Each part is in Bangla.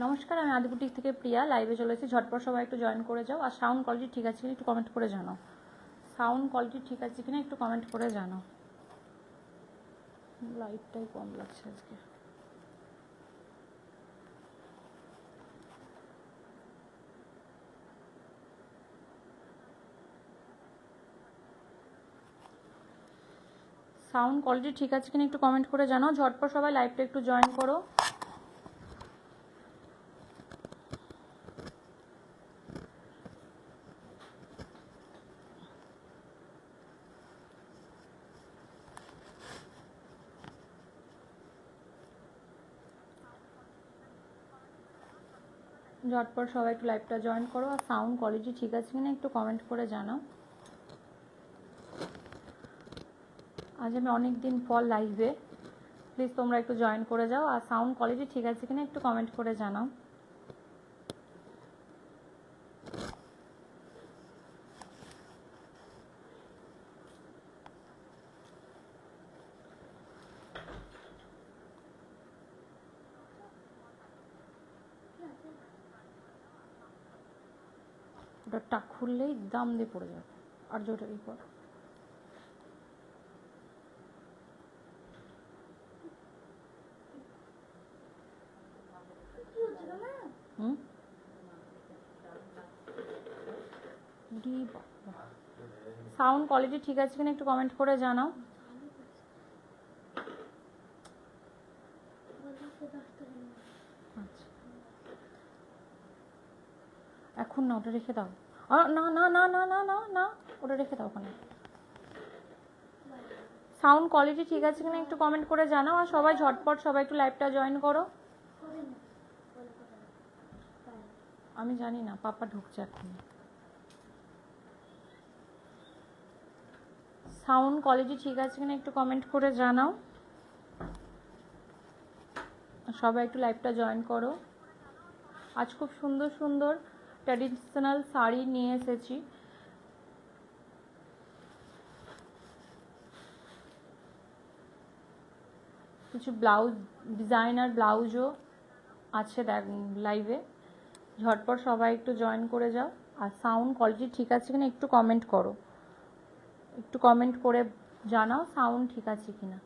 নমস্কার, আমি আদিপুটিক থেকে প্রিয়া লাইভে চলে এসেছি। ঝটপট সবাই একটু জয়েন করে যাও। আর সাউন্ড কোয়ালিটি ঠিক আছে কিনা একটু কমেন্ট করে জানাও। সাউন্ড কোয়ালিটি ঠিক আছে কিনা একটু কমেন্ট করে জানাও। লাইটটাই কম লাগছে আজকে। সাউন্ড কোয়ালিটি ঠিক আছে কিনা একটু কমেন্ট করে জানাও। ঝটপট সবাই লাইভটা একটু জয়েন করো। ঝটপট সবাই একটু লাইভটা জয়েন করো। আর সাউন্ড কোয়ালিটি ঠিক আছে কিনা একটু কমেন্ট করে জানাও। আজ আমি অনেক দিন পর লাইভে, প্লিজ তোমরা একটু জয়েন করে যাও। আর সাউন্ড কোয়ালিটি ঠিক আছে কিনা একটু কমেন্ট করে জানাও। ওটা টাক খুললেই দাম দিয়ে পড়ে যাবে। আর জোরে এই কর। সাউন্ড কোয়ালিটি ঠিক আছে কিনা একটু কমেন্ট করে জানাও। আচ্ছা, এখন না, ওটা রেখে দাও। না না না না না না না, ওটা রেখে দাও ওখানে। সাউন্ড কোয়ালিটি ঠিক আছে কিনা একটু কমেন্ট করে জানাও। আর সবাই ঝটপট সবাই একটু লাইভটা জয়েন করো। আমি জানি না, পাপা ঢুকছে এখন। সাউন্ড কোয়ালিটি ঠিক আছে কিনা একটু কমেন্ট করে জানাও। সবাই একটু লাইভটা জয়েন করো। আজ খুব সুন্দর সুন্দর ট্র্যাডিশনাল শাড়ি নিয়ে এসেছি। কিছু ব্লাউজ, ডিজাইনার ব্লাউজও আছে দেখ লাইভে। ঝটপট সবাই একটু জয়েন করে যাও। আর সাউন্ড কোয়ালিটি ঠিক আছে কিনা একটু কমেন্ট করো, একটু কমেন্ট করে জানাও সাউন্ড ঠিক আছে কিনা।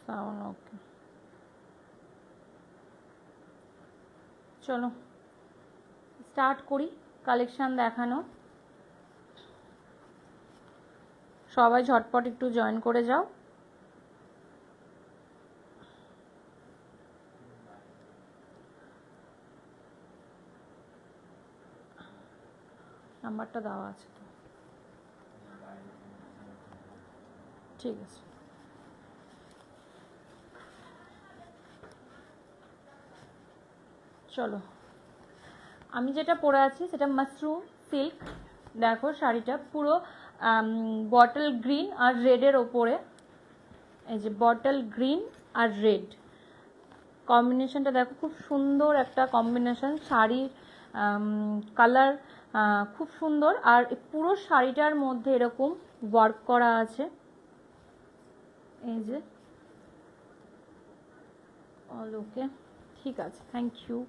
সাউন্ড ওকে, চলো স্টার্ট করি কালেকশন দেখানো। সবাই ঝটপট একটু জয়েন করে যাও। নাম্বারটা দেওয়া আছে তো, ঠিক আছে। চলো, আমি যেটা পরে আছি সেটা মাশরুম সিল্ক। দেখো শাড়িটা পুরো বটল গ্রিন আর রেডের ওপরে। এই যে বটল গ্রিন আর রেড কম্বিনেশনটা দেখো, খুব সুন্দর একটা কম্বিনেশন। শাড়ির কালার খুব সুন্দর। আর পুরো শাড়িটার মধ্যে এরকম ওয়ার্ক করা আছে। এই যে অল ওকে, ঠিক আছে, থ্যাংক ইউ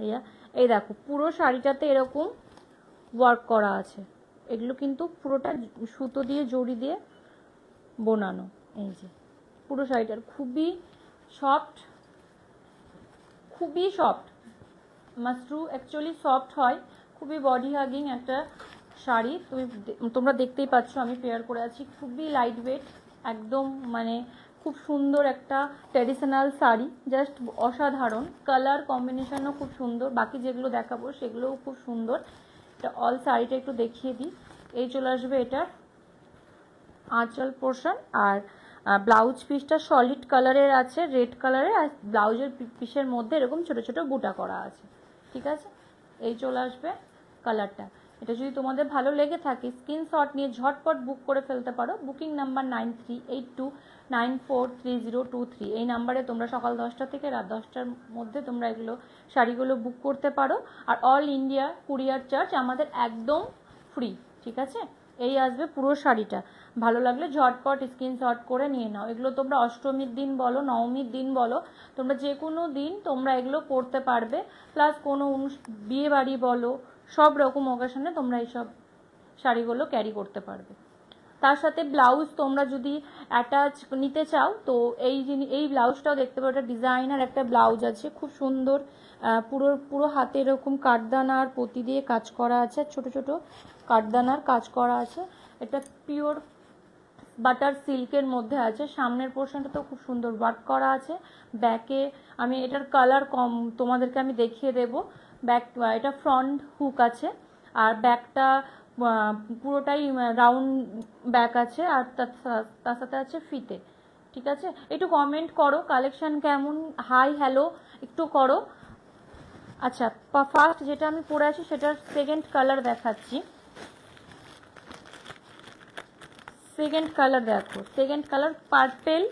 ভাইয়া। এই দেখো পুরো শাড়িটাতে এরকম ওয়ার্ক করা আছে। এগুলো কিন্তু পুরোটা সুতো দিয়ে জড়ি দিয়ে বোনানো। এই যে পুরো শাড়িটার খুবই সফট, খুবই সফট। মাশরু অ্যাকচুয়ালি সফট হয়, খুবই বডি হাগিং একটা শাড়ি। তোমরা দেখতেই পাচ্ছ আমি পেয়ার করে আছি। খুবই লাইট ওয়েট, একদম মানে খুব সুন্দর একটা ট্র্যাডিশনাল শাড়ি, জাস্ট অসাধারণ। কালার কম্বিনেশনও খুব সুন্দর, বাকি যেগুলো দেখাবো সেগুলোও খুব সুন্দর। এটা অল শাড়িটা একটু দেখিয়ে দিই। এই চলে আসবে এটার আঁচল পোর্শন। আর ব্লাউজ পিসটা সলিড কালারের আছে, রেড কালারের, আর ব্লাউজের পিসের মধ্যে এরকম ছোট ছোট বুটা করা আছে, ঠিক আছে। এই চলে আসবে কালারটা। এটা যদি তোমাদের ভালো লেগে থাকে স্ক্রিনশট নিয়ে ঝটপট বুক করে ফেলতে পারো। Booking number 9382943023। এই নাম্বারে তোমরা সকাল 10টা থেকে রাত 10টার মধ্যে তোমরা এগুলো শাড়িগুলো বুক করতে পারো। আর অল ইন্ডিয়া কুরিয়ার চার্জ আমাদের একদম ফ্রি, ঠিক আছে। এই আসবে পুরো শাড়িটা। ভালো লাগলে ঝটপট স্ক্রিনশট করে নিয়ে নাও। এগুলো তোমরা অষ্টমীর দিন বলো, নবমীর দিন বলো, তোমরা যে কোনো দিন তোমরা এগুলো পরতে পারবে। প্লাস কোনো বিয়ে বাড়ি বলো, সব রকম অকেশনে তোমরা এইসব শাড়িগুলো ক্যারি করতে পারবে। তার সাথে ব্লাউজ তোমরা যদি অ্যাটাচ নিতে চাও তো এই ব্লাউজটাও দেখতে পারো। এটা ডিজাইনার একটা ব্লাউজ আছে, খুব সুন্দর। পুরো হাতে এরকম কাঠদানার পতি দিয়ে কাজ করা আছে, ছোট ছোট কাঠদানার কাজ করা আছে। এটা পিওর বাটার সিল্কের মধ্যে আছে। সামনের পোর্শনটা তো খুব সুন্দর ওয়ার্ক করা আছে। ব্যাকে আমি এটার কালার তোমাদেরকে আমি দেখিয়ে দেব। ব্যাক এটা ফ্রন্ট হুক আছে, আর ব্যাকটা পুরোটাই রাউন্ড ব্যাক আছে, আর তার সাথে আছে ফিতে, ঠিক আছে। একটু কমেন্ট করো কালেকশন কেমন, হাই হ্যালো একটু করো। আচ্ছা, ফার্স্ট যেটা আমি পরে আছি সেটার সেকেন্ড কালার দেখাচ্ছি। সেকেন্ড কালার দেখো, সেকেন্ড কালার পার্পেল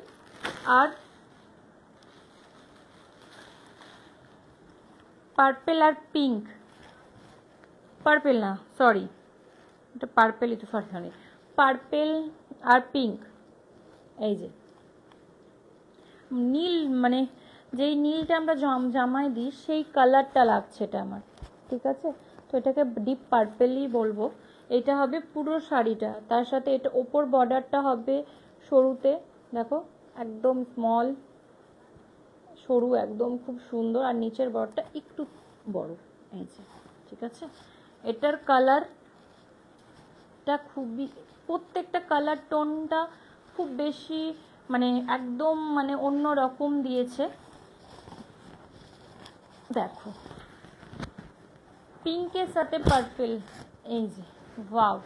আর পিঙ্ক। পার্পেল না, সরি, এটা পার্পেলই তো, সরি, পার্পেল আর পিঙ্ক। এই যে নীল, মানে যেই নীলটা আমরা জামায় দিই সেই কালারটা লাগছে এটা আমার, ঠিক আছে। তো এটাকে ডিপ পার্পেলই বলবো। এটা হবে পুরো শাড়িটা। তার সাথে এটা ওপর বর্ডারটা হবে সরুতে, দেখো একদম স্মল সরু, একদম খুব সুন্দর। আর নিচের বর্ডারটা একটু বড়, এই যে, ঠিক আছে। এটার কালারটা খুবই, প্রত্যেকটা কালার টোনটা খুব বেশি, মানে একদম মানে অন্য রকম দিয়েছে। দেখো পিঙ্কের সাথে পার্পেল, এই যে ওয়াও,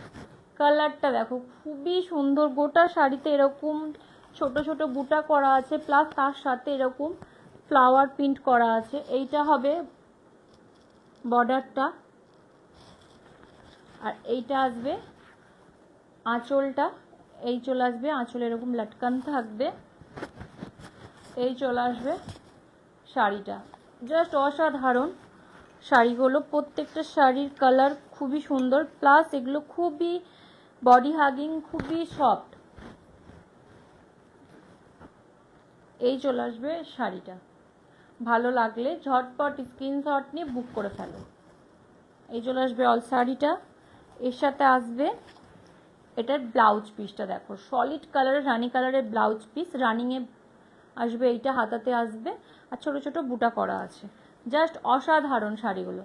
কালারটা দেখো খুবই সুন্দর। গোটা শাড়িতে এরকম ছোট ছোট বুটা করা আছে, প্লাস তার সাথে এরকম ফ্লাওয়ার প্রিন্ট করা আছে। এইটা হবে বর্ডারটা, আর এইটা আসবে আঁচলটা। এই চলে আসবে আঁচলে এরকম লটকান থাকবে। এই চলে আসবে শাড়িটা। জাস্ট অসাধারণ শাড়িগুলো, প্রত্যেকটা শাড়ির কালার খুবই সুন্দর, প্লাস এগুলো খুবই বডি হাগিং, খুবই সফট। এই চলে আসবে শাড়িটা। ভালো লাগলে ঝটপট স্ক্রিনশট নিয়ে বুক করে ফেলো। এই চলে আসবে অল শাড়িটা। এর সাথে আসবে এটার ব্লাউজ পিসটা, দেখো সলিড কালারের রানি কালারের ব্লাউজ পিস, রানিংয়ে আসবে, এইটা হাতাতে আসবে, আর ছোট ছোট বুটা করা আছে। জাস্ট অসাধারণ শাড়িগুলো।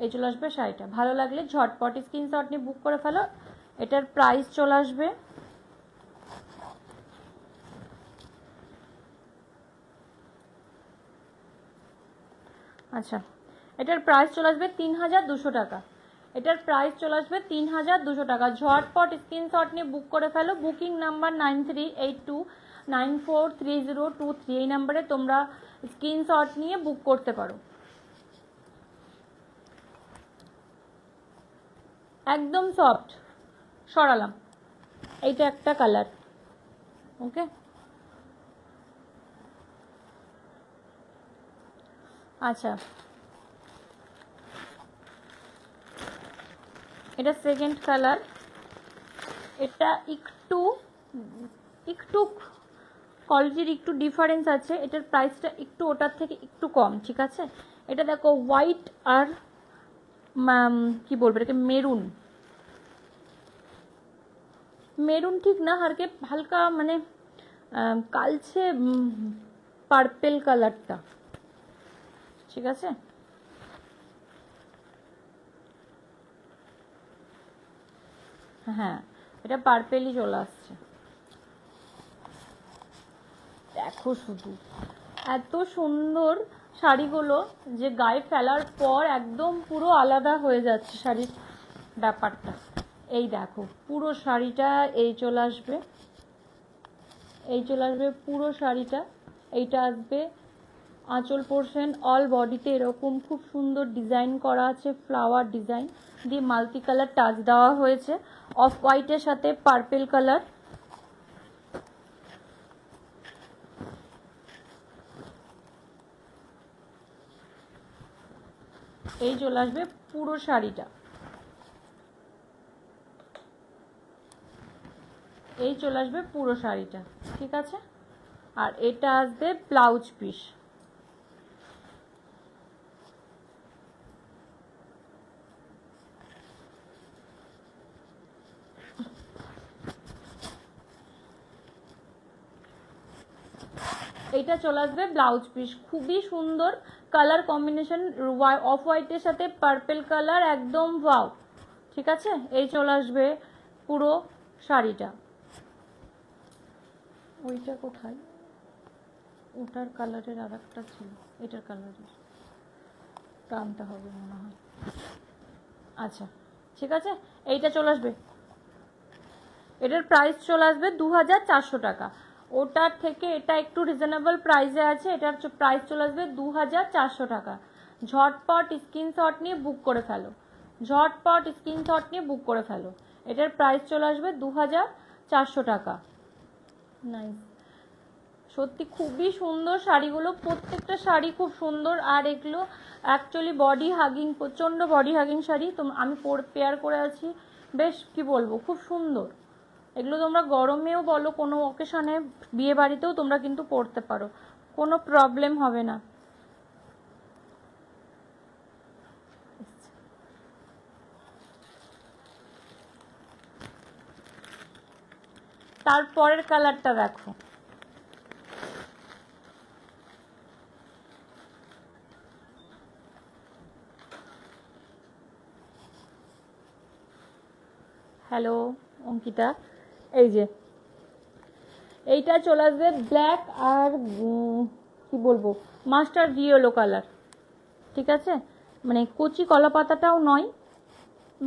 এই চলে আসবে শাড়িটা। ভালো লাগলে ঝটপট স্ক্রিনশট নিয়ে বুক করে ফেলো। এটার প্রাইস চলে আসবে আচ্ছা, এটার প্রাইস চলে আসবে 3200 টাকা। এটার প্রাইস চলে আসবে 3200 টাকা। ঝটপট স্ক্রিনশট নিয়ে বুক করে ফেলো। Booking number 9382943023। এই নাম্বারে তোমরা স্ক্রিনশট নিয়ে বুক করতে পারো। একদম সফট, সরালাম। এইটা একটা কালার, ওকে। আচ্ছা, এটা সেকেন্ড কালার। এটা একটু কোয়ালিটির একটু ডিফারেন্স আছে। এটার প্রাইসটা একটু ওটার থেকে একটু কম, ঠিক আছে। এটা দেখো হোয়াইট আর কি বলবো এটাকে, মেরুন ঠিক না, হালকা মানে কালচে পার্পেল কালারটা, ঠিক আছে। হ্যাঁ, এটা পার্পেলই চলে আসছে। দেখো শুধু এত সুন্দর শাড়িগুলো যে গায়ে ফেলার পর একদম পুরো আলাদা হয়ে যাচ্ছে শাড়ির ব্যাপারটা। এই দেখো পুরো শাড়িটা এই চলে আসবে, এই চলে আসবে পুরো শাড়িটা। এইটা আসবে আঁচল পোর্শন, অল বডিতে এরকম খুব সুন্দর ডিজাইন করা আছে, ফ্লাওয়ার ডিজাইন দিয়ে মাল্টি কালার টাচ দেওয়া হয়েছে, অফ হোয়াইটের সাথে পার্পেল কালার। এই চলে আসবে পুরো শাড়িটা, এই চলে আসবে পুরো শাড়িটা, ঠিক আছে। আর এটা আসবে ব্লাউজ পিস। এইটা চলে আসবে ব্লাউজ পিস, খুবই সুন্দর কালার কম্বিনেশন, অফ হোয়াইটের সাথে পার্পেল কালার, একদম ওয়াও, ঠিক আছে। এই চলে আসবে পুরো শাড়িটা। ওইটা কোথায়, ওটার কালারের আর একটা ছিল, এটার কালারের টানতে হবে মনে হয়। আচ্ছা ঠিক আছে, এইটা চলে আসবে, এটার প্রাইস চলে আসবে 2400 টাকা। ওটার থেকে এটা একটু রিজনেবল প্রাইসে আছে, এটার প্রাইস চলে আসবে 2400 টাকা। ঝটপট স্ক্রিনশট নিয়ে বুক করে ফেলো, ঝটপট স্ক্রিনশট নিয়ে বুক করে ফেলো। এটার প্রাইস চলে আসবে 2400 টাকা। নাইস, সত্যি খুবই সুন্দর শাড়িগুলো, প্রত্যেকটা শাড়ি খুব সুন্দর। আর এগুলো অ্যাকচুয়ালি বডি হাগিং, প্রচণ্ড বডি হাগিং শাড়ি। তো আমি পেয়ার করে আছি, বেশ কি বলবো, খুব সুন্দর। এগুলো তোমরা গরমেও বলো, কোনো অকেশনে, বিয়ে বাড়িতেও তোমরা কিন্তু পরতে পারো, কোনো প্রবলেম হবে না। তারপরের কালারটা দেখো, হ্যালো অঙ্কিতা, এই যে এইটা চলে আসবে ব্ল্যাক আর কি বলবো মাস্টার ইয়েলো কালার, ঠিক আছে। মানে কচি কলা পাতাটাও নয়,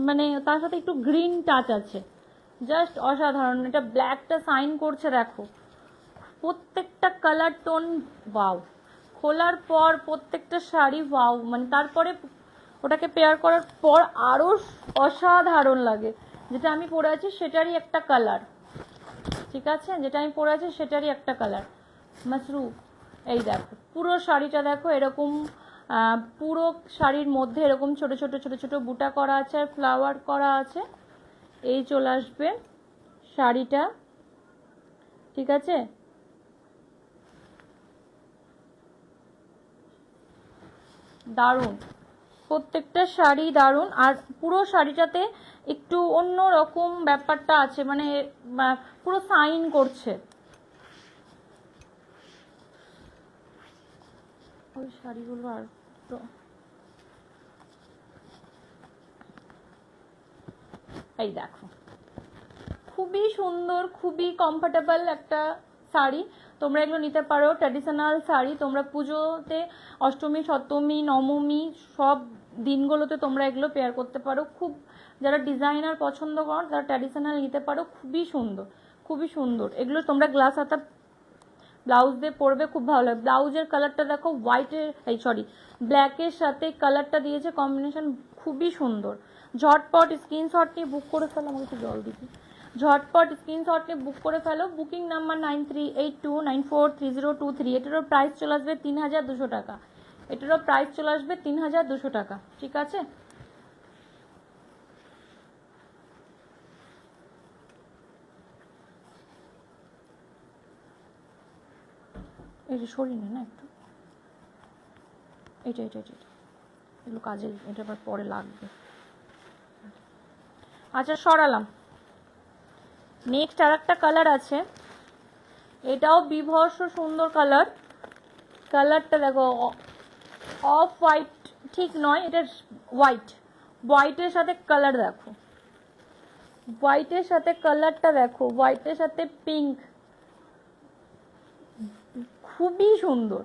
মানে তার সাথে একটু গ্রিন টাচ আছে, জাস্ট অসাধারণ। এটা ব্ল্যাকটা সাইন করছে দেখো, প্রত্যেকটা কালার টোন ওয়াও, খোলার পর প্রত্যেকটা শাড়ি ওয়াও, মানে তারপরে ওটাকে পেয়ার করার পর আরও অসাধারণ লাগে। যেটা আমি পরে আছি সেটারই একটা কালার, ঠিক আছে, যেটা আমি পরে আছি সেটারই একটা কালার মাশরু। এই দেখো পুরো শাড়িটা দেখো, এরকম পুরো শাড়ির মধ্যে এরকম ছোট ছোট ছোট ছোট বুটা করা আছে আর ফ্লাওয়ার করা আছে। এই চলে আসবে শাড়িটা, ঠিক আছে। দারুণ, প্রত্যেকটা শাড়ি দারুণ। আর পুরো শাড়িটাতে একটু অন্য রকম ব্যাপারটা আছে, মানে পুরো সাইন করছে। ওই শাড়িগুলো আর এই দেখো, খুবই সুন্দর, খুবই কমফোর্টেবল একটা শাড়ি। তোমরা এগুলো নিতে পারো, ট্র্যাডিশনাল শাড়ি। তোমরা পুজোতে, অষ্টমী, সপ্তমী, নবমী সব দিনগুলোতে তোমরা এগুলো পেয়ার করতে পারো। খুব যারা ডিজাইনার পছন্দ করো তারা ট্র্যাডিশনাল নিতে পারো, খুবই সুন্দর, খুবই সুন্দর। এগুলো তোমরা গ্লাস হাতা ব্লাউজ দিয়ে পরবে, খুব ভালো লাগে। ব্লাউজের কালারটা দেখো, হোয়াইটের ব্ল্যাকের সাথে কালারটা দিয়েছে কম্বিনেশন, খুবই সুন্দর। ঝটপট স্ক্রিনশট নিয়ে বুক করে ফেলো, আমাকে একটু জল দিবি। ঝটপট স্ক্রিনশট নিয়ে বুক করে ফেলো। Booking number 9382943023। এটারও প্রাইস চলে আসবে 3200 টাকা, এটারও প্রাইস চলে আসবে 3200 টাকা, ঠিক আছে। এই যে সরিয়ে নে না একটু, এটা এটা এটা এগুলো কাজে, এটা আবার পরে লাগবে। আচ্ছা সরালাম। নেক্সট আর একটা কালার আছে, এটাও বিভৎস সুন্দর কালার। কালারটা দেখো, অফ হোয়াইট ঠিক নয়, এটা হোয়াইট, হোয়াইটের সাথে কালার দেখো, হোয়াইটের সাথে কালারটা দেখো, হোয়াইটের সাথে পিঙ্ক, খুবই সুন্দর।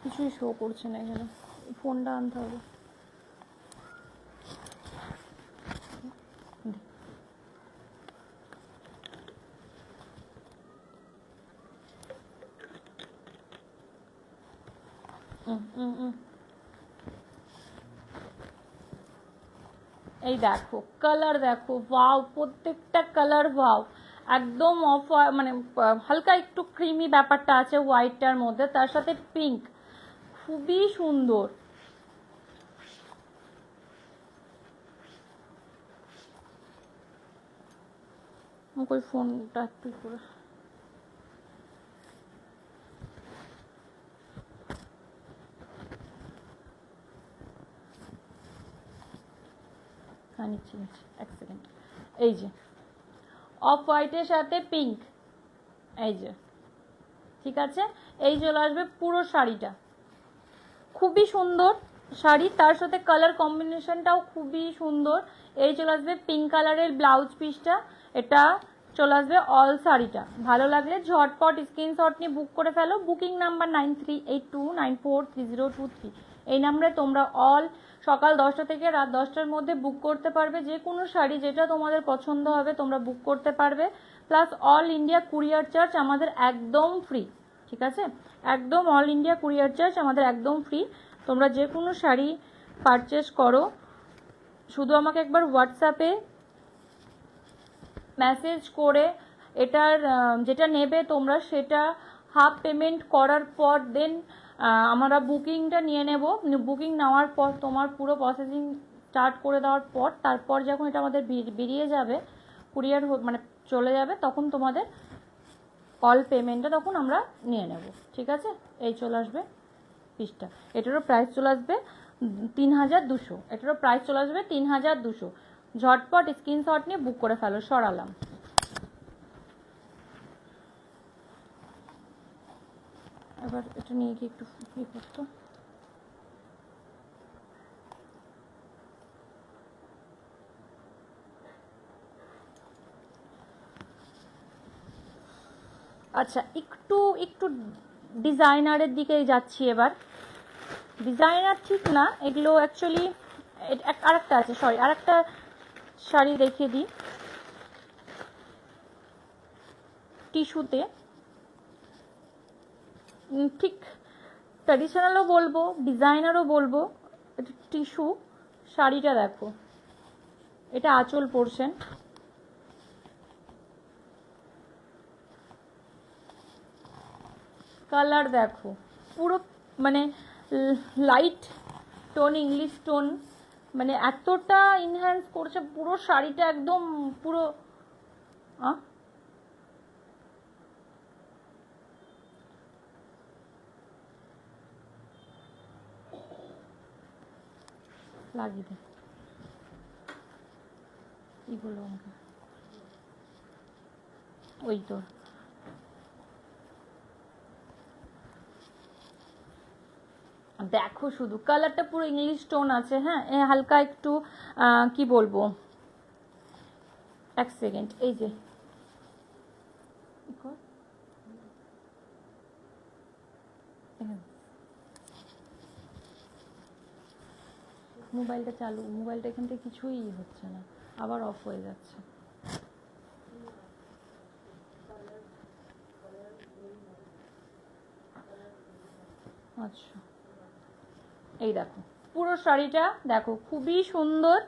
কিছুই শো করছে না এখানে, ফোনটা আনতে হবে। এই দেখো কালার দেখো, ওয়াও, প্রত্যেকটা কালার ওয়াও, একদম অফ, মানে হালকা একটু ক্রিমি ব্যাপারটা আছে হোয়াইটটার মধ্যে, তার সাথে পিঙ্ক, খুবই সুন্দর। ওই ফোনটা একটু করে নিচ্ছি এক সেকেন্ড। এই যে অফ হোয়াইটের সাথে পিঙ্ক, এই যে, ঠিক আছে, এই চলে আসবে পুরো শাড়িটা, খুবই সুন্দর শাড়ি, তার সাথে কালার কম্বিনেশনটাও খুবই সুন্দর। এই চলে আসবে পিঙ্ক কালারের ব্লাউজ পিসটা, এটা চলে আসবে অল শাড়িটা। ভালো লাগলে ঝটপট স্ক্রিনশট নিয়ে বুক করে ফেলো। বুকিং নাম্বার 9382943023, এই নাম্বারে তোমরা অল সকাল 10টা থেকে রাত 10টার মধ্যে বুক করতে পারবে। যে কোনো শাড়ি যেটা তোমাদের পছন্দ হবে তোমরা বুক করতে পারবে। Plus all India courier charge আমাদের একদম ফ্রি, ঠিক আছে, একদম অল ইন্ডিয়া কুরিয়ার চার্জ আমাদের একদম ফ্রি। তোমরা যে কোনো শাড়ি পারচেস করো, শুধু আমাকে একবার হোয়াটসঅ্যাপে মেসেজ করে এটার যেটা নেবে তোমরা সেটা হাফ পেমেন্ট করার পর দেন আমরা বুকিংটা নিয়ে নেব। বুকিং নেওয়ার পর তোমার পুরো প্রসেসিং স্টার্ট করে দেওয়ার পর তারপর যখন এটা আমাদের বেরিয়ে যাবে, কুরিয়ার মানে চলে যাবে, তখন তোমাদের অল পেমেন্টটা তখন আমরা নিয়ে নেব, ঠিক আছে। এই চলে আসবে পিসটা, এটারও প্রাইস চলে আসবে 3200, এটারও প্রাইস চলে আসবে 3200। ঝটপট স্ক্রিনশট নিয়ে বুক করে ফেলো। সরালাম, এবার এটা নিয়ে কি একটু ফ্রি করতো। আচ্ছা, একটু একটু ডিজাইনারের দিকে যাচ্ছি এবার। ডিজাইনার ঠিক না, এগুলো অ্যাকচুয়ালি আরেকটা আছে, সরি, আরেকটা শাড়ি দেখিয়ে দিই টিস্যুতে, ঠিক ট্র্যাডিশনালও বলবো ডিজাইনারও বলবো। এটা টিস্যু শাড়িটা দেখো, এটা আঁচল পোর্শন, কালার দেখো পুরো মানে লাইট টোন, ইংলিশ টোন, মানে এতটা ইনহ্যান্স করছে পুরো শাড়িটা, একদম পুরো লাগিয়ে দে, কি বলবো আমাকে, ওই তো দেখো শুধু কালারটা পুরো ইংলিশ টোন আছে, হ্যাঁ, হালকা একটু কি বলবো, এক সেকেন্ড, এই যে মোবাইলটা চালু, মোবাইলটা এখান থেকে কিছুই হচ্ছে না, আবার অফ হয়ে যাচ্ছে। আচ্ছা, এই দেখো পুরো শাড়িটা দেখো খুবই সুন্দর।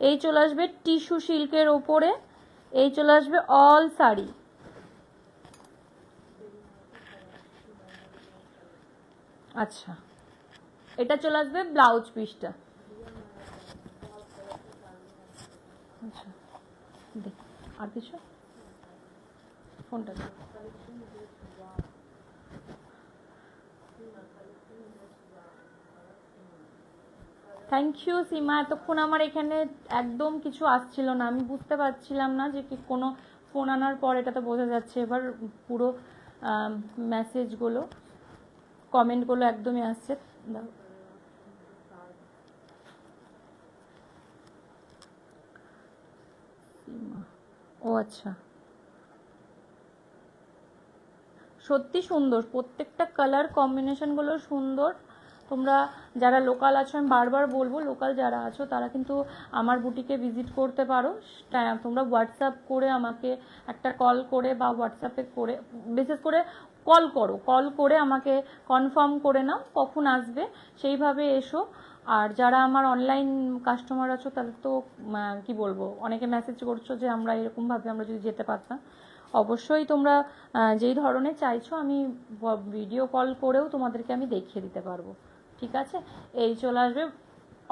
এই চলে আসবে টিস্যু সিল্কের ওপরে, এই চলে আসবে অল শাড়ি। আচ্ছা, এটা চলে আসবে ব্লাউজ পিসটা। আচ্ছা, দেখ আর কিছু, ফোনটা থ্যাংক ইউ সীমা, এতক্ষণ আমার এখানে একদম কিছু আসছিল না, আমি বুঝতে পারছিলাম না যে কি কোনো ফোন আনার পর এটা তো বোঝা যাচ্ছে এবার পুরো মেসেজগুলো কমেন্টগুলো একদমই আসছে। ও আচ্ছা, সত্যি সুন্দর, প্রত্যেকটা কালার কম্বিনেশনগুলো সুন্দর। তোমরা যারা লোকাল আছো, আমি বারবার বলবো, লোকাল যারা আছো তারা কিন্তু আমার বুটিকে ভিজিট করতে পারো। তোমরা হোয়াটসঅ্যাপ করে আমাকে একটা কল করে বা হোয়াটসঅ্যাপে করে, বিশেষ করে কল করে আমাকে কনফার্ম করে নাও কখন আসবে, সেইভাবে এসো। আর যারা আমার অনলাইন কাস্টমার আছো তাদের তো কি বলবো, অনেকে মেসেজ করছো যে আমরা এরকমভাবে আমরা যদি যেতে পারতাম। অবশ্যই তোমরা যেই ধরনের চাইছো আমি ভিডিও কল করেও তোমাদেরকে আমি দেখিয়ে দিতে পারবো, ঠিক আছে। এই চলে আসবে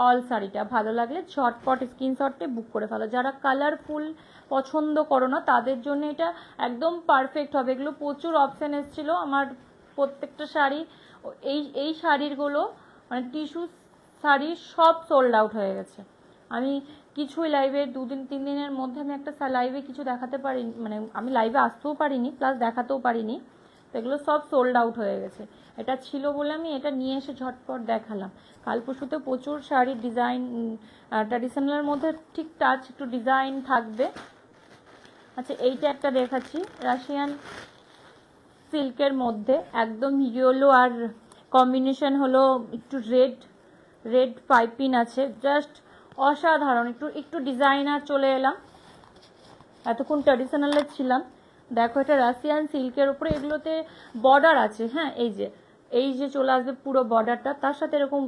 অল শাড়িটা। ভালো লাগলে ঝটপট স্ক্রিনশটে বুক করে ফেলো। যারা কালারফুল পছন্দ করো না তাদের জন্য এটা একদম পারফেক্ট হবে। এগুলো প্রচুর অপশান এসেছিল আমার প্রত্যেকটা শাড়ি, এই শাড়িগুলো মানে টিস্যু শাড়ি সব সোল্ড আউট হয়ে গেছে। আমি কিছুই লাইভে 2-3 দিনের মধ্যে আমি একটা লাইভে কিছু দেখাতে পারিনি, মানে আমি লাইভে আসতেও পারিনি প্লাস দেখাতেও পারিনি, তো এগুলো সব সোল্ড আউট হয়ে গেছে। এটা ছিল বলে আমি এটা নিয়ে এসে ঝটপট দেখালাম। কাল পরশুতে প্রচুর শাড়ির ডিজাইন, ট্র্যাডিশনালের মধ্যে ঠিক টাচ একটু ডিজাইন থাকবে। আচ্ছা, এইটা একটা দেখাচ্ছি রাশিয়ান সিল্কের মধ্যে, একদম ইয়েলো আর কম্বিনেশন হলো একটু রেড পাইপিং আছে, জাস্ট অসাধারণ। একটু ডিজাইনার চলে এলাম, এতক্ষণ ট্র্যাডিশনালে ছিলাম। দেখো এটা রাশিয়ান সিল্কের উপরে, এগুলোতে বর্ডার আছে, হ্যাঁ এই যে চলে আসবে পুরো বর্ডারটা, তার সাথে এরকম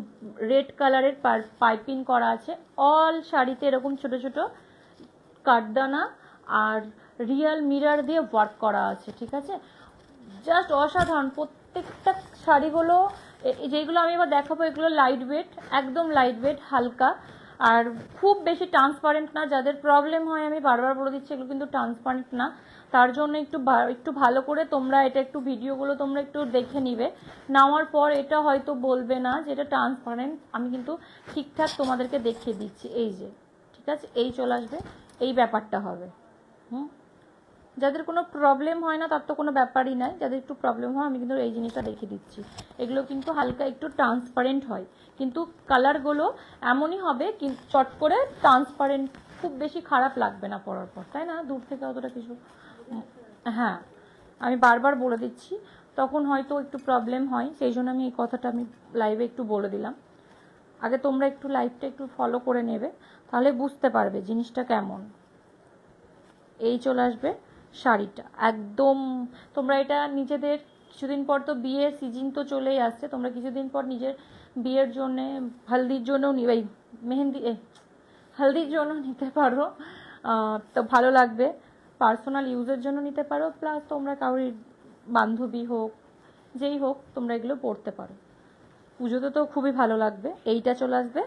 রেড কালারের পাইপিং করা আছে। অল শাড়িতে এরকম ছোট ছোট কাঠদানা আর রিয়েল মিরর দিয়ে ওয়ার্ক করা আছে, ঠিক আছে। জাস্ট অসাধারণ প্রত্যেকটা শাড়িগুলো। যেগুলো আমি এবার দেখাবো এগুলো লাইট ওয়েট, একদম লাইট ওয়েট, হালকা, আর খুব বেশি ট্রান্সপারেন্ট না। যাদের প্রবলেম হয় আমি বারবার বলে দিচ্ছি এগুলো কিন্তু ট্রান্সপারেন্ট না, তার জন্য একটু ভালো করে তোমরা এটা একটু ভিডিওগুলো তোমরা একটু দেখে নিবে। নেওয়ার পর এটা হয়তো বলবে না যে এটা ট্রান্সপারেন্ট, আমি কিন্তু ঠিকঠাক তোমাদেরকে দেখিয়ে দিচ্ছি। এই যে ঠিক আছে, এই চলে আসবে, এই ব্যাপারটা হবে। যাদের কোনো প্রবলেম হয় না তার তো কোনো ব্যাপারই নাই, যাদের একটু প্রবলেম হয় আমি কিন্তু এই জিনিসটা দেখিয়ে দিচ্ছি। এগুলো কিন্তু হালকা একটু ট্রান্সপারেন্ট হয়, কিন্তু কালারগুলো এমনই হবে কিন্তু চট করে ট্রান্সপারেন্ট, খুব বেশি খারাপ লাগবে না পরার পর, তাই না? দূর থেকে অতটা কিছু, হ্যাঁ আমি বারবার বলে দিচ্ছি, তখন হয়তো একটু প্রবলেম হয়, সেই জন্য আমি এই কথাটা আমি লাইভে একটু বলে দিলাম। আগে তোমরা একটু লাইভটা একটু ফলো করে নেবে, তাহলে বুঝতে পারবে জিনিসটা কেমন। এই চলে আসবে শাড়িটা একদম। তোমরা এটা নিজেদের কিছুদিন পর তো বিয়ের সিজন তো চলেই আসছে, তোমরা কিছুদিন পর নিজের বিয়ের জন্য, হলদির জন্য এই হলদির জন্য নিতে পারো, তো ভালো লাগবে। পার্সোনাল ইউজের জন্য নিতে পারো, প্লাস তোমরা কারোর বান্ধবী হোক যেই হোক তোমরা এগুলো পরতে পারো। পুজোতে তো খুবই ভালো লাগবে। এইটা চলে আসবে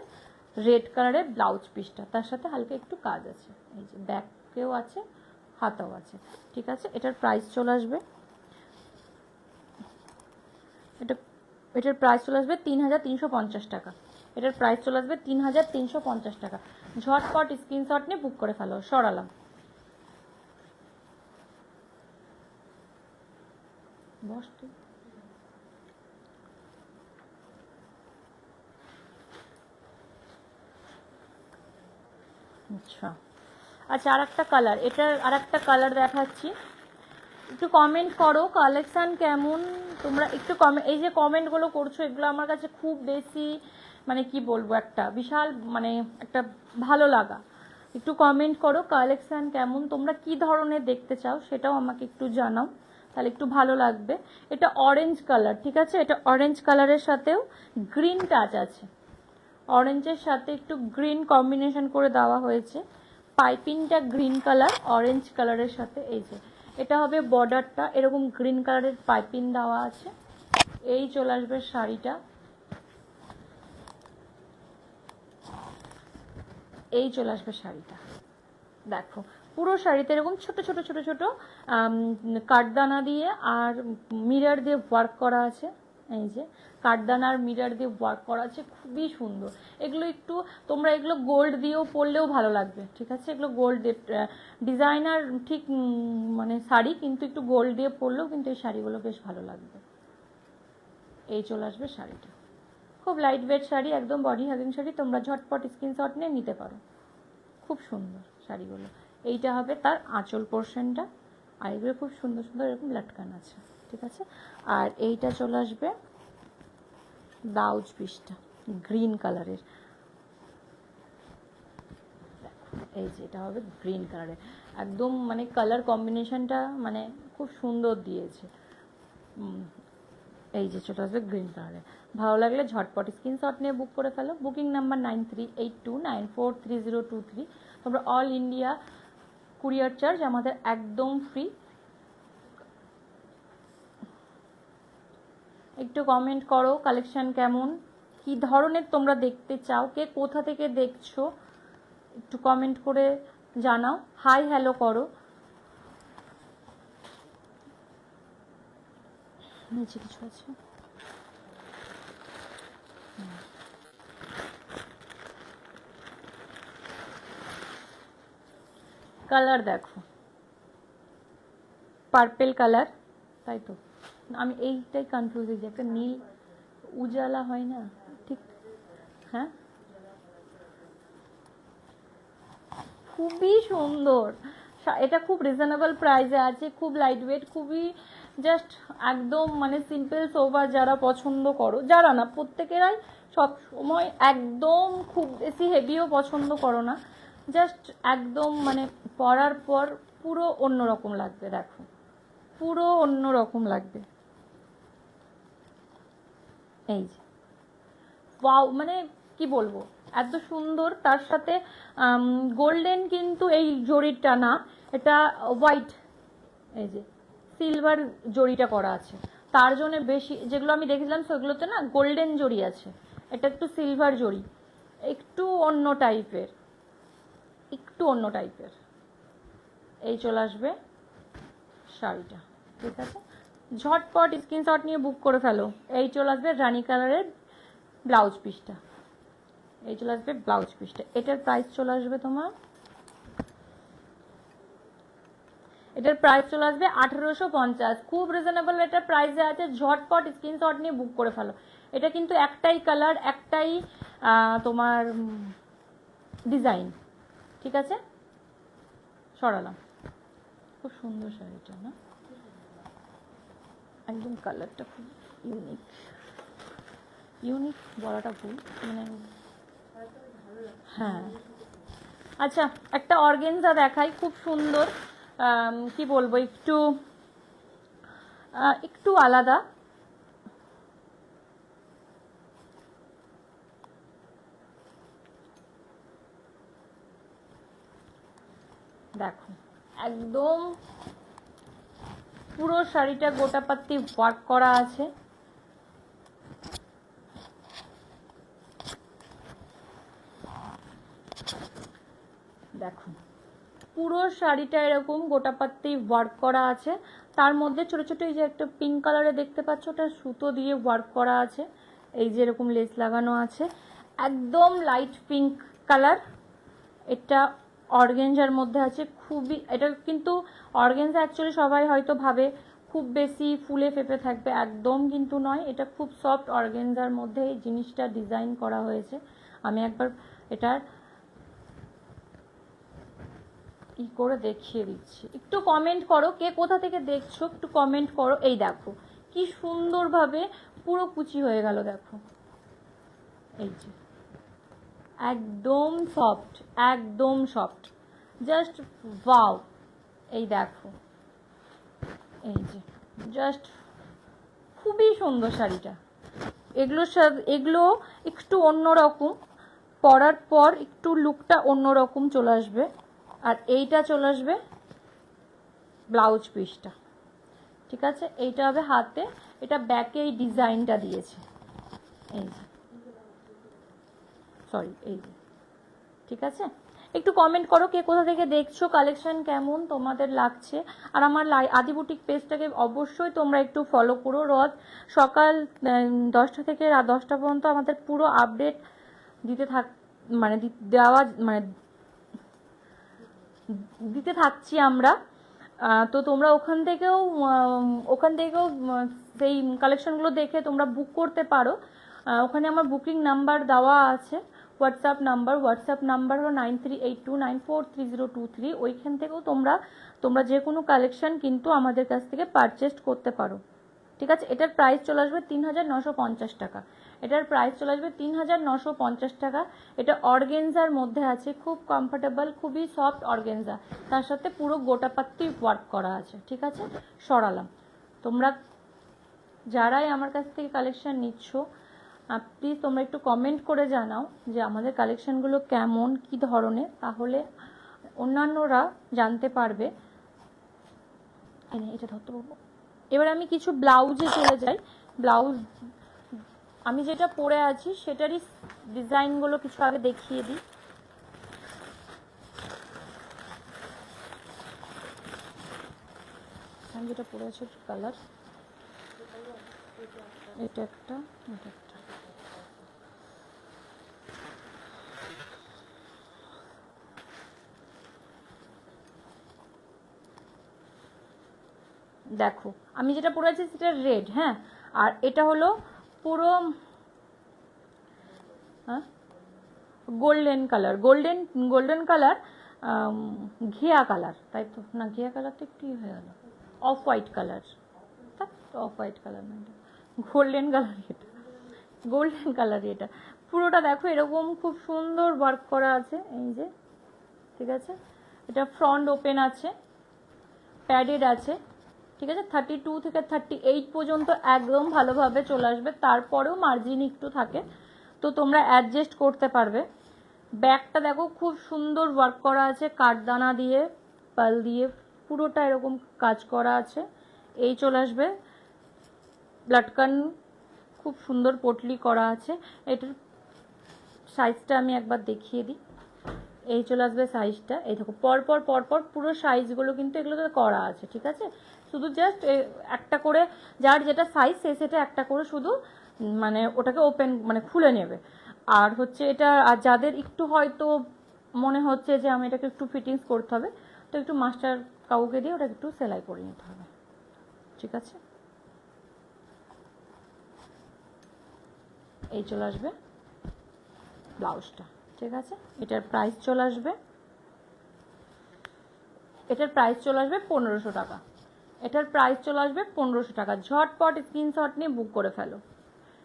রেড কালারের ব্লাউজ পিসটা, তার সাথে হালকা একটু কাজ আছে, এই যে ব্যাকেও আছে হাতাও আছে, ঠিক আছে। এটার প্রাইস চলে আসবে, এটার প্রাইস চলে আসবে 3350 টাকা। এটার প্রাইস চলে আসবে 3350 টাকা। ঝটপট স্ক্রিনশট নিয়ে বুক করে ফেলো। সরালাম, বস তুই। আচ্ছা আর একটা কালার, এটার আর একটা কালার দেখাচ্ছি। একটু কমেন্ট করো কালেকশান কেমন, তোমরা একটু এই যে কমেন্টগুলো করছো এগুলো আমার কাছে খুব বেশি, মানে কি বলবো, একটা বিশাল মানে একটা ভালো লাগা। একটু কমেন্ট করো কালেকশান কেমন, তোমরা কি ধরনের দেখতে চাও সেটাও আমাকে একটু জানাও, তাহলে একটু ভালো লাগবে। এটা অরেঞ্জ কালার, ঠিক আছে, এটা অরেঞ্জ কালারের সাথেও গ্রিন টাচ আছে, অরেঞ্জের সাথে একটু গ্রিন কম্বিনেশন করে দেওয়া হয়েছে। পাইপিংটা গ্রিন কালার অরেঞ্জ কালারের সাথে, এই যে এটা হবে বর্ডারটা, এরকম গ্রিন কালারের পাইপিং দেওয়া আছে। এই চলে আসবে শাড়িটা, এই চলে আসবে শাড়িটা। দেখো পুরো শাড়িতে এরকম ছোট ছোট ছোট ছোট কাঠদানা দিয়ে আর মিরর দিয়ে ওয়ার্ক করা আছে। এই যে কাঠদানার মিরর দিয়ে ওয়ার্ক করা আছে, খুবই সুন্দর। এগুলো একটু তোমরা এগুলো গোল্ড দিয়েও পরলেও ভালো লাগবে, ঠিক আছে। এগুলো গোল্ড ডিজাইনার ঠিক মানে শাড়ি, কিন্তু একটু গোল্ড দিয়ে পরলেও কিন্তু এই শাড়িগুলো বেশ ভালো লাগবে। এই চলে আসবে শাড়িটা, খুব লাইট ওয়েট শাড়ি, একদম বডি হাগিং শাড়ি। তোমরা ঝটপট স্ক্রিনশট নিয়ে নিতে পারো, খুব সুন্দর শাড়িগুলো। এইটা হবে তার আঁচল পোর্শনটা, আর এগুলো খুব সুন্দর সুন্দর এরকম লাটকান আছে, ঠিক আছে। আর এইটা চলে আসবে ব্লাউজ পিসটা গ্রিন কালারের, এই যে এটা হবে গ্রিন কালারের, একদম মানে কালার কম্বিনেশনটা মানে খুব সুন্দর দিয়েছে। এই যে চলে আসবে গ্রিন কালারে। ভালো লাগলে ঝটপট স্ক্রিনশট নিয়ে বুক করে ফেলো। Booking number 9382943023। তোমরা অল ইন্ডিয়া কুরিয়ার চার্জ আমাদের একদম ফ্রি। একটু কমেন্ট করো কালেকশন কেমন, কি ধরনের তোমরা দেখতে চাও, কে কোথা থেকে দেখছো একটু কমেন্ট করে জানাও, হাই হ্যালো করো। নিচে কিছু আছে, কালার দেখো পার্পেল কালার, তাই তো আমি এইটাই কনফিউজ হয়েছি, একটা নীল উজালা হয় না ঠিক, হ্যাঁ খুবই সুন্দর। এটা খুব রিজনেবল প্রাইসে আছে, খুব লাইট ওয়েট, খুবই জাস্ট একদম মানে সিম্পল সোবার যারা পছন্দ করো, যারা না প্রত্যেকেরাই সব সময় একদম খুব বেশি হেভিও পছন্দ করো না, জাস্ট একদম মানে পরার পর পুরো অন্যরকম লাগবে, দেখো পুরো অন্যরকম লাগবে। এই যে ওয়াও, মানে কি বলবো এত সুন্দর, তার সাথে গোল্ডেন কিন্তু এই জরিটা না, এটা হোয়াইট, এই যে সিলভার জরিটা করা আছে, তার জন্য বেশি যেগুলো আমি দেখেছিলাম সেগুলোতে না গোল্ডেন জরি আছে, এটা একটু সিলভার জরি, একটু অন্য টাইপের, একটু অন্য টাইপের। এই চলে আসবে শাড়িটা, ঠিক আছে ঝটপট স্ক্রিনশট নিয়ে বুক করে ফেলো। এই চলে আসবে রানী কালারের ব্লাউজ পিসটা, এই চলে আসবে ব্লাউজ পিসটা। এটার প্রাইস চলে আসবে তোমার, এটার প্রাইস চলে আসবে 1850, খুব রিজনেবল এটার প্রাইসে আছে, ঝটপট স্ক্রিনশট নিয়ে বুক করে ফেলো। এটা কিন্তু একটাই কালার, একটাই তোমার ডিজাইন, ঠিক আছে সরালাম। খুব সুন্দর শাড়িটা না, একদম কালারটা খুব ইউনিক, ইউনিক বলাটা ভুল মানে, হ্যাঁ আচ্ছা একটা অর্গেনজা দেখাই, খুব সুন্দর, কি বলবো একটু একটু আলাদা, দেখো একদম পুরো শাড়িটা গোটাপাত্তি ওয়ার্ক করা আছে, দেখো পুরো শাড়িটা এরকম গোটাপাত্তি ওয়ার্ক করা আছে, তার মধ্যে ছোট ছোট এই যে একটা পিঙ্ক কালারে দেখতে পাচ্ছ, ওটা সুতো দিয়ে ওয়ার্ক করা আছে, এই যে এরকম লেস লাগানো আছে, একদম লাইট পিঙ্ক কালার। এটা অর্গেঞ্জার মধ্যে আছে, খুবই এটা কিন্তু অর্গেঞ্জা অ্যাকচুয়ালি সবাই হয়তো ভাবে খুব বেশি ফুলে ফেপে থাকবে, একদম কিন্তু নয়, এটা খুব সফট অর্গেঞ্জার মধ্যে এই জিনিসটা ডিজাইন করা হয়েছে। আমি একবার এটার ই করে দেখিয়ে দিচ্ছি, একটু কমেন্ট করো কে কোথা থেকে দেখছো, একটু কমেন্ট করো। এই দেখো কি সুন্দরভাবে পুরো কুচি হয়ে গেল, দেখো এই যে একদম সফট, একদম সফট, জাস্ট ওয়াও। এই দেখো এই যে জাস্ট খুবই সুন্দর শাড়িটা, এগুলো একটু অন্যরকম, পরার পর একটু লুকটা অন্যরকম চলে আসবে। আর এইটা চলে আসবে ব্লাউজ পিসটা, ঠিক আছে এইটা হবে হাতে, এটা ব্যাকে এই ডিজাইনটা দিয়েছে, এই যে সরি এই যে, ঠিক আছে একটু কমেন্ট করো কে কোথা থেকে দেখছো, কালেকশন কেমন তোমাদের লাগছে। আর আমার আদি বুটিক পেজটাকে অবশ্যই তোমরা একটু ফলো করো, রোজ সকাল 10টা থেকে রাত 10টা পর্যন্ত আমাদের পুরো আপডেট দিতে মানে দেওয়া মানে দিতে থাকছি আমরা, তো তোমরা ওখান থেকেও সেই কালেকশনগুলো দেখে তোমরা বুক করতে পারো। ওখানে আমার বুকিং নাম্বার দেওয়া আছে, হোয়াটসঅ্যাপ নাম্বার হলো 9382943023, ওইখান থেকেও তোমরা যে কোনো কালেকশন কিন্তু আমাদের কাছ থেকে পারচেস করতে পারো, ঠিক আছে। এটার প্রাইস চলে আসবে 3950 টাকা। এটার প্রাইস চলে আসবে 3950 টাকা। এটা অর্গেনজার মধ্যে আছে, খুব কমফোর্টেবল, খুবই সফট অর্গেনজা, তার সাথে পুরো গোটাপাত্তি ওয়ার্ক করা আছে। ঠিক আছে, সরালাম। তোমরা যারাই আমার কাছ থেকে কালেকশন নিচ্ছ, প্লিজ তোমরা একটু কমেন্ট করে জানাও যে আমাদের কালেকশনগুলো কেমন, কি ধরনের, তাহলে অন্যান্যরা জানতে পারবে। এটা ধরতে পারবো। এবার আমি কিছু ব্লাউজে চলে যাই। ব্লাউজ আমি যেটা পরে আছি সেটারই ডিজাইনগুলো কিছু আগে দেখিয়ে দিই। আমি যেটা পরে আছি কালার এটা একটা, এটা একটা। দেখো আমি যেটা পরে আছি সেটা রেড, হ্যাঁ, আর এটা হলো পুরো গোল্ডেন কালার, গোল্ডেন কালার, ঘিয়া কালার, তাই তো না, ঘিয়া কালার তো একটু হয়ে গেল, off white colour, off white colour না, গোল্ডেন কালার, এটা গোল্ডেন কালার। এটা পুরোটা দেখো এরকম খুব সুন্দর ওয়ার্ক করা আছে, এই যে, ঠিক আছে। এটা ফ্রন্ট ওপেন আছে, প্যাডেড আছে, ঠিক আছে। 32 থেকে 38 পর্যন্ত একদম ভালোভাবে চলে আসবে, তারপরেও মার্জিন একটু থাকে, তো তোমরা অ্যাডজাস্ট করতে পারবে। ব্যাকটা দেখো খুব সুন্দর ওয়ার্ক করা আছে, কাঠদানা দিয়ে, পাল দিয়ে পুরোটা এরকম কাজ করা আছে। এই চলে আসবে লাটকান, খুব সুন্দর পটলি করা আছে। এটার সাইজটা আমি একবার দেখিয়ে দিই। এই চলে আসবে সাইজটা, এই দেখো পরপর পরপর পুরো সাইজগুলো কিন্তু এগুলোতে করা আছে, ঠিক আছে। শুধু জাস্ট একটা করে, যার যেটা সাইজ সে সেটা একটা করে শুধু মানে ওটাকে ওপেন মানে খুলে নেবে। আর হচ্ছে এটা, আর যাদের একটু হয়তো মনে হচ্ছে যে আমি এটাকে একটু ফিটিংস করতে হবে, তো একটু মাস্টার কাউকে দিয়ে ওটা একটু সেলাই করে নিতে হবে, ঠিক আছে। এই চলে আসবে ব্লাউজটা, ঠিক আছে। এটার প্রাইস চলে আসবে, এটার প্রাইস চলে আসবে 1500 টাকা। এটার প্রাইস চলে আসবে 1500 টাকা। ঝটপট স্ক্রিনশট নিয়ে বুক করে ফেলো।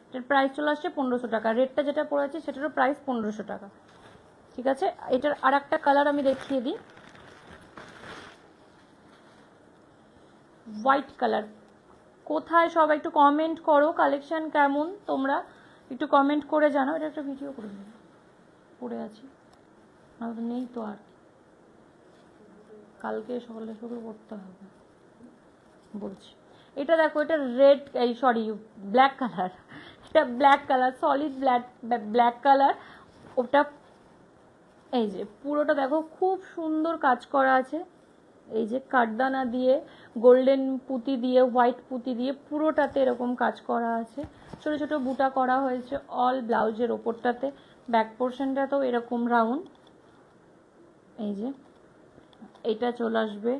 এটার প্রাইস চলে আসছে 1500 টাকা। রেটটা যেটা পড়েছে সেটারও প্রাইস 1500 টাকা, ঠিক আছে। এটার আর একটা কালার আমি দেখিয়ে দিই, হোয়াইট কালার। কোথায় সবাই একটু কমেন্ট করো কালেকশন কেমন, তোমরা একটু কমেন্ট করে জানাও। এটা একটা ভিডিও করে দিই, পড়ে আছি, নেই তো আর, কালকে সকালে সকালে করতে হবে বলছি। এটা দেখো, এটা রেড, এই সরি ব্ল্যাক কালার, এটা black colour, solid black colour. ওটা এই যে পুরোটা দেখো খুব সুন্দর কাজ করা আছে, এই যে কাঠদানা দিয়ে, গোল্ডেন পুঁতি দিয়ে, হোয়াইট পুঁতি দিয়ে পুরোটাতে এরকম কাজ করা আছে। ছোট ছোট বুটা করা হয়েছে অল ব্লাউজের ওপরটাতে। ব্যাক পোর্শনটাতেও এরকম রাউন্ড, এই যে এটা চলে আসবে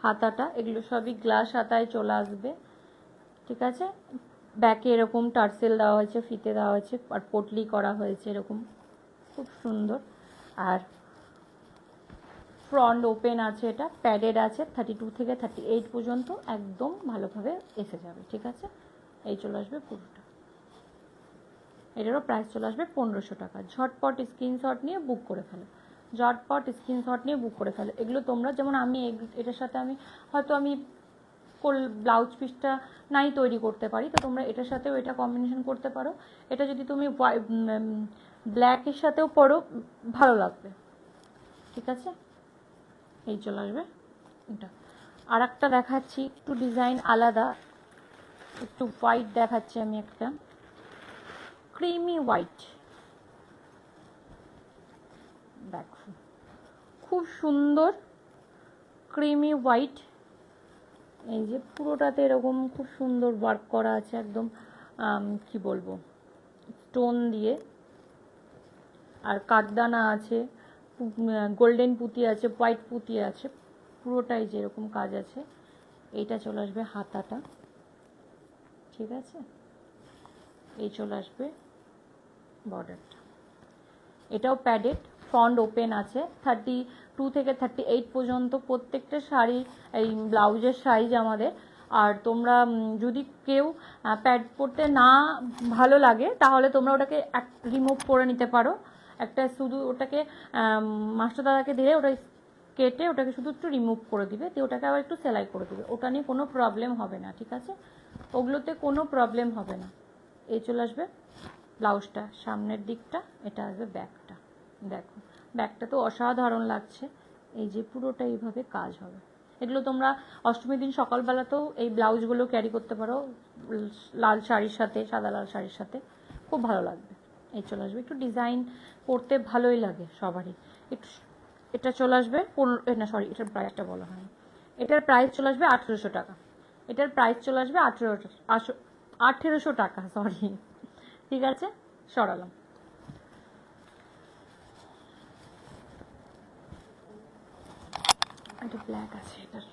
হাতাটা, এগুলো সবই গ্লাস হাতায় চলে আসবে, ঠিক আছে। ব্যাকে এরকম টার্সেল দেওয়া হয়েছে, ফিতে দেওয়া হয়েছে, আর পটলি করা হয়েছে এরকম, খুব সুন্দর। আর ফ্রন্ট ওপেন আছে, এটা প্যাডেড আছে, 32 থেকে 38 পর্যন্ত একদম ভালোভাবে এসে যাবে, ঠিক আছে। এই চলে আসবে পুরোটা। এটারও প্রাইস চলে আসবে 1500 টাকা। ঝটপট স্ক্রিনশট নিয়ে বুক করে ফেলো, ঝটপট স্ক্রিনশট নিয়ে বুক করে ফেলো। এগুলো তোমরা যেমন আমি এটার সাথে আমি হয়তো আমি ব্লাউজ পিসটা নাই তৈরি করতে পারি, তো তোমরা এটার সাথেও এটা কম্বিনেশন করতে পারো। এটা যদি তুমি ব্ল্যাকের সাথেও পরো ভালো লাগবে, ঠিক আছে। এই চলে আসবে এটা। আর একটা দেখাচ্ছি একটু ডিজাইন আলাদা, একটু হোয়াইট দেখাচ্ছি আমি, একটা ক্রিমি হোয়াইট, দেখো খুব সুন্দর ক্রিমি হোয়াইট। এই যে পুরোটাতে এরকম খুব সুন্দর ওয়ার্ক করা আছে, একদম কি বলবো, স্টোন দিয়ে, আর কাঠদানা আছে, গোল্ডেন পুঁতি আছে, হোয়াইট পুঁতি আছে, পুরোটাই যেরকম কাজ আছে। এইটা চলে আসবে হাতাটা, ঠিক আছে। এই চলে আসবে বর্ডারটা। এটাও প্যাডেড, ফ্রন্ট ওপেন আছে, 32 থেকে 38 পর্যন্ত প্রত্যেকটা শাড়ি, এই ব্লাউজের সাইজ আমাদের আর তোমরা যদি কেউ প্যাড পরতে না ভালো লাগে তাহলে তোমরা ওটাকে রিমুভ করে নিতে পারো। একটা শুধু ওটাকে মাস্টার দাদাকে দিলে ওটা কেটে ওটাকে শুধু একটু রিমুভ করে দিবে, দিয়ে ওটাকে আবার একটু সেলাই করে দিবে, ওটা নিয়ে কোনো প্রবলেম হবে না, ঠিক আছে? ওগুলোতে কোনো প্রবলেম হবে না। এই চলে আসবে ব্লাউজটা সামনের দিকটা, এটা আসবে ব্যাকটা। দেখো ব্যাকটা তো অসাধারণ লাগছে, এই যে পুরোটা এইভাবে কাজ হবে। এগুলো তোমরা অষ্টমীর দিন সকালবেলাতেও এই ব্লাউজগুলো ক্যারি করতে পারো লাল শাড়ির সাথে, সাদা লাল শাড়ির সাথে, খুব ভালো লাগবে। এই চলে আসবে, একটু ডিজাইন করতে ভালোই লাগে সবারই। একটু এটা চলে আসবে না সরি, এটার প্রাইসটা বলা হয়নি। এটার প্রাইস চলে আসবে 1800 টাকা। এটার প্রাইস চলে আসবে 1800 টাকা, সরি, ঠিক আছে, সরালাম। এটা ব্ল্যাক আছে, এটার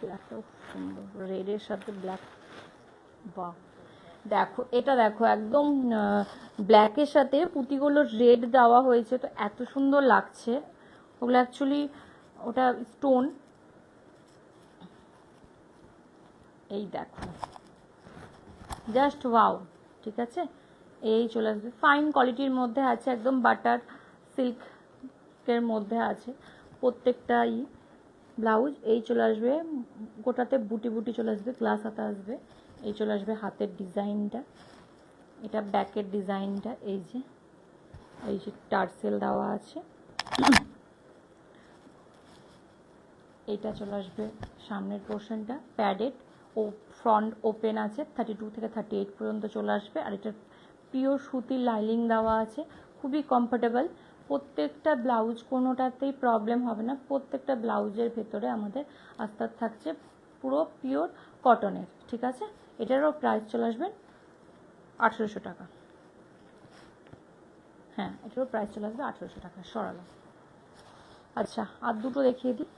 ব্ল্যাকটাও সুন্দর, রেডের সাথে ব্ল্যাক, বাহ দেখো এটা দেখো একদম ব্ল্যাকের সাথে পুঁতিগুলো রেড দেওয়া হয়েছে, তো এত সুন্দর লাগছে। ওগুলো অ্যাকচুয়ালি ওটা স্টোন। এই দেখো জাস্ট ওয়াও, ঠিক আছে? এই চলে আসবে, ফাইন কোয়ালিটির মধ্যে আছে, একদম বাটার সিল্কের মধ্যে আছে প্রত্যেকটাই ব্লাউজ। এই চলে আসবে গোটাতে বুটি বুটি চলে আসবে, গ্লাস হাতা আসবে। এই চলে আসবে হাতের ডিজাইনটা, এটা ব্যাকের ডিজাইনটা, এই যে টার্সেল দেওয়া আছে। এইটা চলে আসবে সামনের পোর্শনটা প্যাডেড ও ফ্রন্ট ওপেন আছে, 32 থেকে 38 পর্যন্ত চলে আসবে। আর এটা পিওর সুতির লাইনিং দেওয়া আছে, খুবই কমফোর্টেবল। প্রত্যেকটা ব্লাউজ কোনোটাতেই প্রবলেম হবে না, প্রত্যেকটা ব্লাউজের ভেতরে আমাদের আস্তার থাকছে পুরো পিওর কটনের, ঠিক আছে? এটারও প্রাইস চলে আসবে 1800 টাকা। হ্যাঁ, এটারও প্রাইস চলে আসবে 1800 টাকা, সরালাম। আচ্ছা, আর দুটো দেখিয়ে দিই।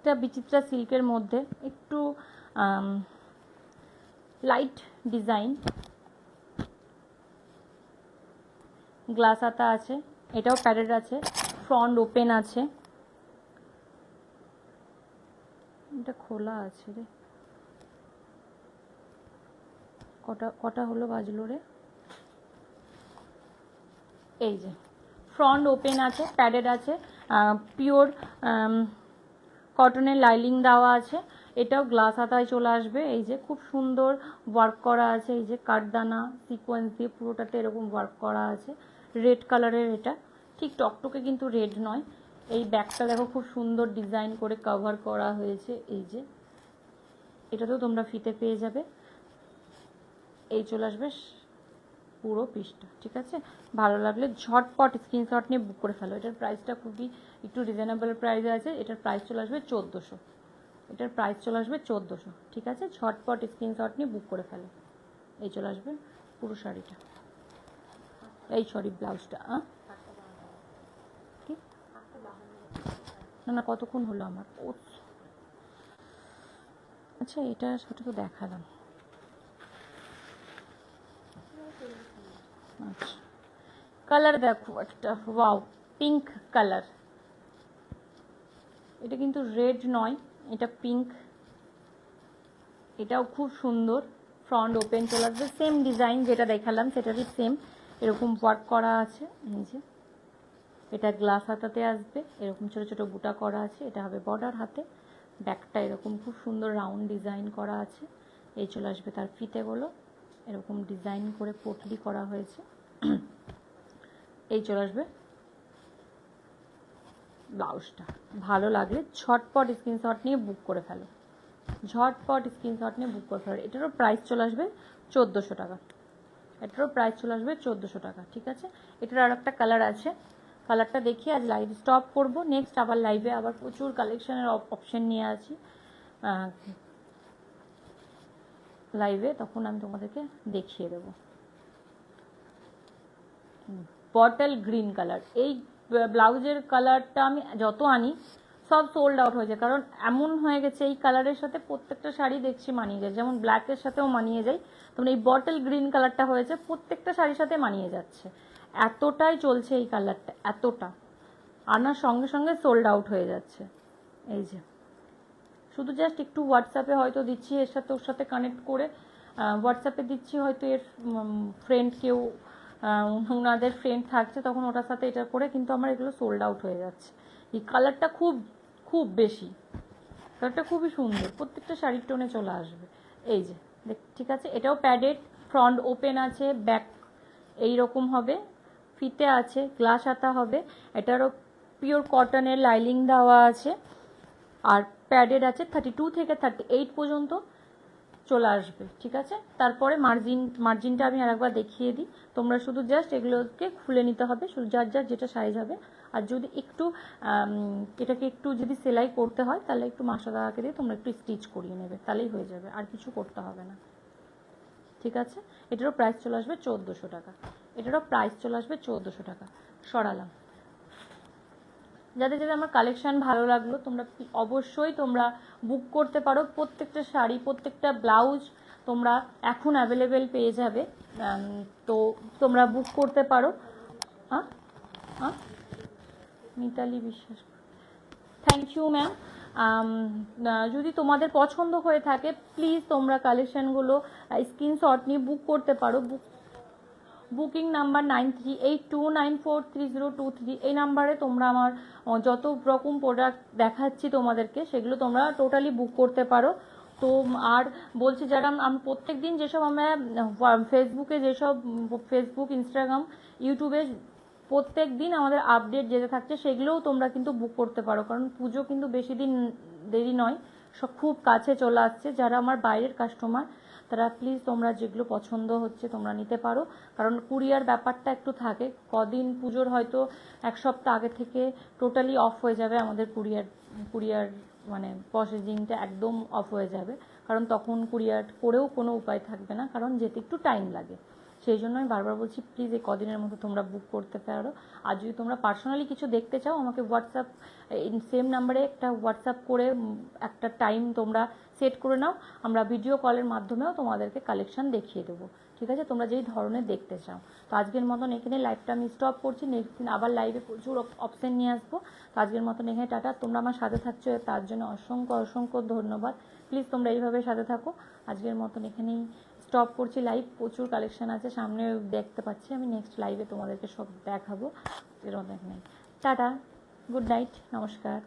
এটা বিচিত্রা সিল্কের মধ্যে একটু লাইট ডিজাইন, গ্লাস হাতা আছে, এটাও প্যাডেড আছে, ফ্রন্ট ওপেন আছে। এটা খোলা আছে রে, কটা কটা হলো বাজলো রে। এই যে ফ্রন্ট ওপেন আছে, প্যাডেড আছে, পিওর কটনের লাইনিং দেওয়া আছে। এটাও গ্লাস হাতায় চলে আসবে। এই যে খুব সুন্দর ওয়ার্ক করা আছে, এই যে কাঠদানা সিকোয়েন্স দিয়ে পুরোটাতে এরকম ওয়ার্ক করা আছে, রেড কালারের। এটা ঠিক টকটকে কিন্তু রেড নয়। এই ব্যাগটা দেখো খুব সুন্দর ডিজাইন করে কভার করা হয়েছে, এই যে এটাতেও তোমরা ফিতে পেয়ে যাবে। এই চলে আসবে পুরো পিসটা, ঠিক আছে? ভালো লাগলে ঝটপট স্ক্রিনশট নিয়ে বুক করে ফেলো। এটার প্রাইসটা খুবই একটু রিজনেবল প্রাইসে আছে। এটার প্রাইস চলে আসবে 1400। এটার প্রাইস চলে আসবে 1400, ঠিক আছে? ঝটপট স্ক্রিনশট নিয়ে বুক করে ফেলো। এই চলে আসবে পুরো শাড়িটা, এই সরি ব্লাউজটা। কি না না, কতক্ষণ হলো আমার? ও আচ্ছা, এটা সেটা তো দেখালাম। আচ্ছা, কালার দেখো একটা, ওয়াও, পিঙ্ক কালার। এটা কিন্তু রেড নয়, এটা পিঙ্ক। এটাও খুব সুন্দর, ফ্রন্ট ওপেন চলে আসবে, সেম ডিজাইন যেটা দেখালাম সেটারই সেম এরকম ওয়ার্ক করা আছে। এই যে এটা গ্লাস হাতাতে আসবে, এরকম ছোট ছোট বুটা করা আছে, এটা হবে বর্ডার হাতে। ব্যাকটা এরকম খুব সুন্দর রাউন্ড ডিজাইন করা আছে। এই চলে আসবে তার ফিতেগুলো, এরকম ডিজাইন করে পোটলি করা হয়েছে। এই চলে আসবে ব্লাউজটা। ভালো লাগলে ঝটপট স্ক্রিনশট নিয়ে বুক করে ফেলো, ঝটপট স্ক্রিনশট নিয়ে বুক করে ফেলো। এটারও প্রাইস চলে আসবে 1400 টাকা। এটারও প্রাইস চলে আসবে 1400 টাকা, ঠিক আছে? এটার আর একটা কালার আছে, কালারটা দেখি আজ লাইভ স্টপ করব। নেক্সট আবার লাইভে আবার প্রচুর কালেকশনের অপশন নিয়ে আছি লাইভে, তখন আমি তোমাদেরকে দেখিয়ে দেব। বটল গ্রিন কালার, এই ব্লাউজের কালারটা আমি যত আনি সব সোল্ড আউট হয়ে যায়, কারণ এমন হয়ে গেছে এই কালারের সাথে প্রত্যেকটা শাড়ি দেখছি মানিয়ে যায়, যেমন ব্ল্যাকের সাথেও মানিয়ে যায়, তেমন এই বটল গ্রিন কালারটা হয়েছে প্রত্যেকটা শাড়ির সাথে মানিয়ে যাচ্ছে, এতটাই চলছে এই কালারটা, এতটা আনার সঙ্গে সঙ্গে সোল্ড আউট হয়ে যাচ্ছে। এই যে শুধু জাস্ট একটু হোয়াটসঅ্যাপে হয়তো দিচ্ছি, এর সাথে ওর সাথে কানেক্ট করে হোয়াটসঅ্যাপে দিচ্ছি, হয়তো এর ফ্রেন্ড কেউ ওনাদের ফ্রেন্ড থাকছে তখন ওটার সাথে এটা করে, কিন্তু আমার এগুলো সোল্ড আউট হয়ে যাচ্ছে। এই কালারটা খুব খুব বেশি, কালারটা খুবই সুন্দর, প্রত্যেকটা শাড়ির টোনে চলে আসবে। এই যে ঠিক আছে, এটাও প্যাডেড, ফ্রন্ট ওপেন আছে, ব্যাক এইরকম হবে, ফিতে আছে, গ্লাস হাতা হবে, এটারও পিওর কটনের লাইলিং দেওয়া আছে, আর প্যাডেড আছে 32 থেকে 38 পর্যন্ত চলে আসবে। ঠিক আছে, তারপরে মার্জিনটা আমি আরেকবার দেখিয়ে দিই, তোমরা শুধু জাস্ট এগুলোকে খুলে নিতে হবে, শুধু যার যার যেটা সাইজ হবে। আর যদি একটু এটাকে একটু যদি সেলাই করতে হয় তাহলে একটু মাসা দাদাকে দিয়ে তোমরা একটু স্টিচ করিয়ে নেবে, তাহলেই হয়ে যাবে, আর কিছু করতে হবে না। ঠিক আছে, এটারও প্রাইস চলে আসবে 1400 টাকা, এটারও প্রাইস চলে আসবে 1400 টাকা। সরালাম। যাদের যাদের আমার কালেকশান ভালো লাগলো তোমরা অবশ্যই তোমরা বুক করতে পারো, প্রত্যেকটা শাড়ি প্রত্যেকটা ব্লাউজ তোমরা এখন অ্যাভেলেবেল পেয়ে যাবে, তো তোমরা বুক করতে পারো। মিতালি বিশ্বাস, থ্যাংক ইউ ম্যাম। যদি তোমাদের পছন্দ হয়ে থাকে প্লিজ তোমরা কালেকশানগুলো স্ক্রিনশট নিয়ে বুক করতে পারো। বুকিং নাম্বার 9382943023, এই নাম্বারে তোমরা আমার যত রকম প্রোডাক্ট দেখাচ্ছি তোমাদেরকে সেগুলো তোমরা টোটালি বুক করতে পারো। তো আর বলছি, যারা আমি প্রত্যেক দিন যেসব আমরা ফেসবুকে ফেসবুক, ইনস্টাগ্রাম, ইউটিউবে প্রত্যেক দিন আমাদের আপডেট যেতে থাকছে সেগুলোও তোমরা কিন্তু বুক করতে পারো, কারণ পুজো কিন্তু বেশি দিন দেরি নয়, সব খুব কাছে চলে আসছে। যারা আমার বাইরের কাস্টমার তারা প্লিজ তোমরা যেগুলো পছন্দ হচ্ছে তোমরা নিতে পারো, কারণ কুরিয়ার ব্যাপারটা একটু থাকে, কদিন পুজোর হয়তো এক সপ্তাহ আগে থেকে টোটালি অফ হয়ে যাবে আমাদের কুরিয়ার মানে প্রসেসিংটা একদম অফ হয়ে যাবে, কারণ তখন কুরিয়ার করেও কোনো উপায় থাকবে না, কারণ যেতে একটু টাইম লাগে। সেই জন্য আমি বারবার বলছি প্লিজ এই কদিনের মধ্যে তোমরা বুক করতে পারো। আর যদি তোমরা পার্সোনালি কিছু দেখতে চাও আমাকে হোয়াটসঅ্যাপ, সেম নাম্বারে একটা হোয়াটসঅ্যাপ করে একটা টাইম তোমরা সেট করে নাও, আমরা ভিডিও কলের মাধ্যমেও তোমাদেরকে কালেকশন দেখিয়ে দেবো। ঠিক আছে, তোমরা যেই ধরনের দেখতে চাও। তো আজকের মতন এখানে লাইভটা আমি স্টপ করছি, নেক্সট দিন আবার লাইভে প্রচুর অপশন নিয়ে আসবো। তো আজকের মতন এখানে টাটা, তোমরা আমার সাথে থাকছো তার জন্য অসংখ্য অসংখ্য ধন্যবাদ। প্লিজ তোমরা এইভাবে সাথে থাকো। আজকের মতন এখানেই স্টপ করছি লাইভ, প্রচুর কালেকশন আছে সামনে দেখতে পাচ্ছি, আমি নেক্সট লাইভে তোমাদেরকে সব দেখাবো। এরকম টাটা, গুড নাইট, নমস্কার।